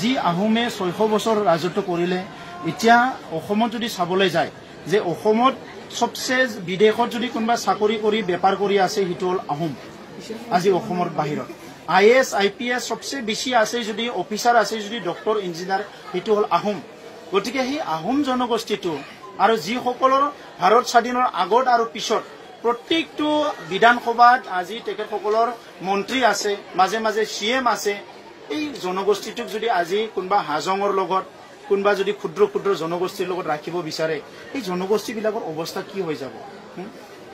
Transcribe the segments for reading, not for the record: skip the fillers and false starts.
যি আহোমে 600 বছৰ ৰাজত্ব কৰিলে এতিয়া অসমত যদি চাবলৈ যায় যে অসমত সবচে বিদেশত যদি কোনোবা চাকৰি কৰি বেপাৰ কৰি আছে হিটো হল আহোম আজি অসমৰ বাহিৰত IAS IPS সবচে বেছি আছে যদি অফিচাৰ আছে যদি ডক্টৰ ইঞ্জিনিয়াৰ হিটো হল আহোম গতিকে হি আহোম জনগোষ্ঠীটো আৰু যি সকলৰ ভাৰত স্বাধীনৰ আগত আৰু পিছত প্ৰত্যেকটো বিধানসভাত আজি তেখেতসকলৰ মন্ত্ৰী আছে মাজে মাজে CM আছে এই জনগোষ্ঠীটোক যদি আজি কোনোবা হাজঙৰ লগত কোনোবা যদি ক্ষুদ্ৰ ক্ষুদ্ৰ জনগোষ্ঠীৰ লগত ৰাখিব বিচাৰে এই জনগোষ্ঠীবিলাকৰ অৱস্থা কি হৈ যাব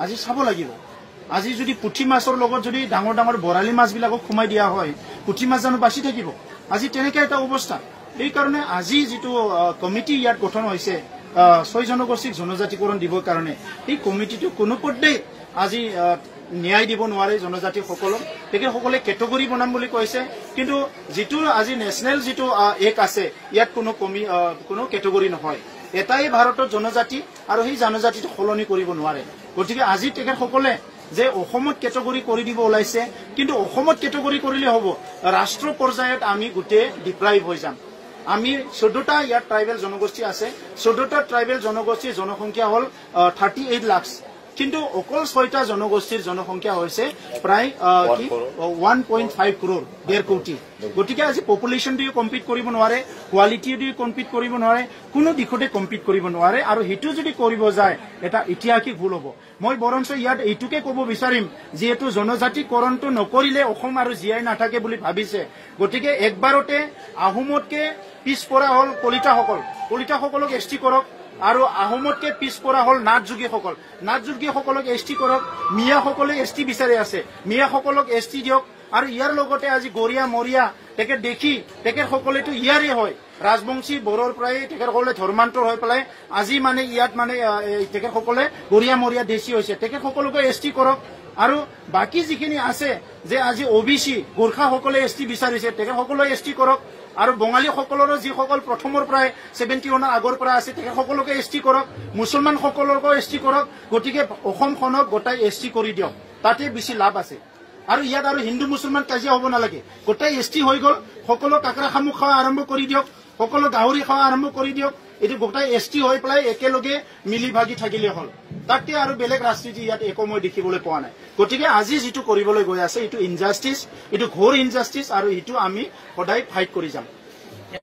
আজি চাব লাগিব আজি যদি পুঠি মাছৰ লগত যদি ডাঙৰ ডাঙৰ বৰালি মাছবিলাকক খুমাই দিয়া হয় পুঠি মাছ জানো বাচি থাকিব আজি তেনেকৈ এটা অৱস্থা এই কাৰণে আজি যেটো কমিটি ইয়াত গঠন হৈছে 6 জনগোষ্ঠীক জনজাতিকৰণ দিবৰ কাৰণে এই কমিটিটো কোনো পৰ্যায়ে আজি ন্যায় দিব নোৱাৰে জনজাতি সকলক তেখেতসকলে কেটেগৰী বনাম বুলি কৈছে কিন্তু যেটো আজি নেশনেল যেটো এক আছে ইয়াত কোনো কেটেগৰী নহয় এটাই ভাৰতৰ জনজাতি আৰু সেই জনজাতিটো সলনি কৰিব নোৱাৰে গতিকে আজি তেখেতসকলে যে অসমত কেটেগৰী কৰি দিব ওলাইছে কিন্তু অসমত কেটেগৰী কৰিলে হ'ব ৰাষ্ট্ৰ পৰ্যায়ত আমি গুটে ডিপ্ৰাইভ হৈ যাম আমি 14টা ইয়াত ট্ৰাইবেল জনগোষ্ঠী আছে 14টা ট্ৰাইবেল জনগোষ্ঠীৰ জনসংখ্যা হল 38 লাখ কিন্তু অকল 6টা জনগোষ্ঠীৰ জনসংখ্যা হৈছে প্ৰায় 1.5 crore 1.5 কোটি গতিকে আজি পপুলেশন দি কম্পিট কৰিব নোৱাৰে কোৱালিটি দি কম্পিট কৰিব নোৱাৰে কোনো দিশতে কম্পিট কৰিব নোৱাৰে আৰু হেতু যদি কৰিব যায় এটা ইতিহাসিক ভুল হ'ব মই বৰঞ্চ ইয়াত এইটোকে ক'ব বিচাৰিম যেহেতু জনজাতিকৰণটো নকৰিলে অসম আৰু জিয়াই নাথাকে বুলি ভাবিছে গতিকে একবাৰতে আহোমতকে পিছপৰা হল কলিতাসকলক ST কৰক আৰু আহোমতকে পিছপৰা হল নাথযোগীসকলক ST কৰক মিয়াসকলে ST বিচাৰি আছে মিয়াসকলক ST দিয়ক আৰু ইয়াৰ লগতে আজি গৰিয়া মৰিয়া তেখেতসকলেতো ইয়াৰে হয় ৰাজবংশী বৰৰ প্ৰায় তেখেতসকলে ধৰ্মান্তৰ হৈ পেলাই আজি মানে ইয়াত মানে তেখেতসকলে গৰিয়া মৰিয়া দেশী হৈছে তেখেতসকলকে ST কৰক আৰু বাকি যিখিনি আছে যে আজি OBC গোৰ্খাসকলে ST বিচাৰিছে তেখেতসকলে ST কৰক আৰু বঙালী সকলৰো যিসকল প্ৰথমৰ প্ৰায় 71 আগৰ পৰা আছে তেখেতসকলকে ST কৰক মুছলমান সকলকো ST কৰক গতিকে অসমখনক গোটাই ST কৰি দিয়ক তাতে বেছি লাভ আছে আৰু ইয়াত আৰু হিন্দু মুছলমান কাজিয়া হ'ব নালাগে গোটাই ST হৈ গল সকলো কাকৰা খামু খাওয়া আৰম্ভ কৰি দিয়ক সকলো গাহৰি খাওয়া আৰম্ভ কৰি দিয়ক এটো গোটাই ST হৈ পেলাই একেলগে মিলি ভাগি থাকিলে হল তাতে আৰু বেলেগ ৰাজনীতি ইয়াত একময় দেখিবলৈ পোৱা নাই গতিকে আজি যেটো কৰিবলৈ গৈ আছে এটো ইনজাস্টিস এটো ঘোৰ ইনজাস্টিস আৰু এটো আমি সদায় ফাইট কৰি যাম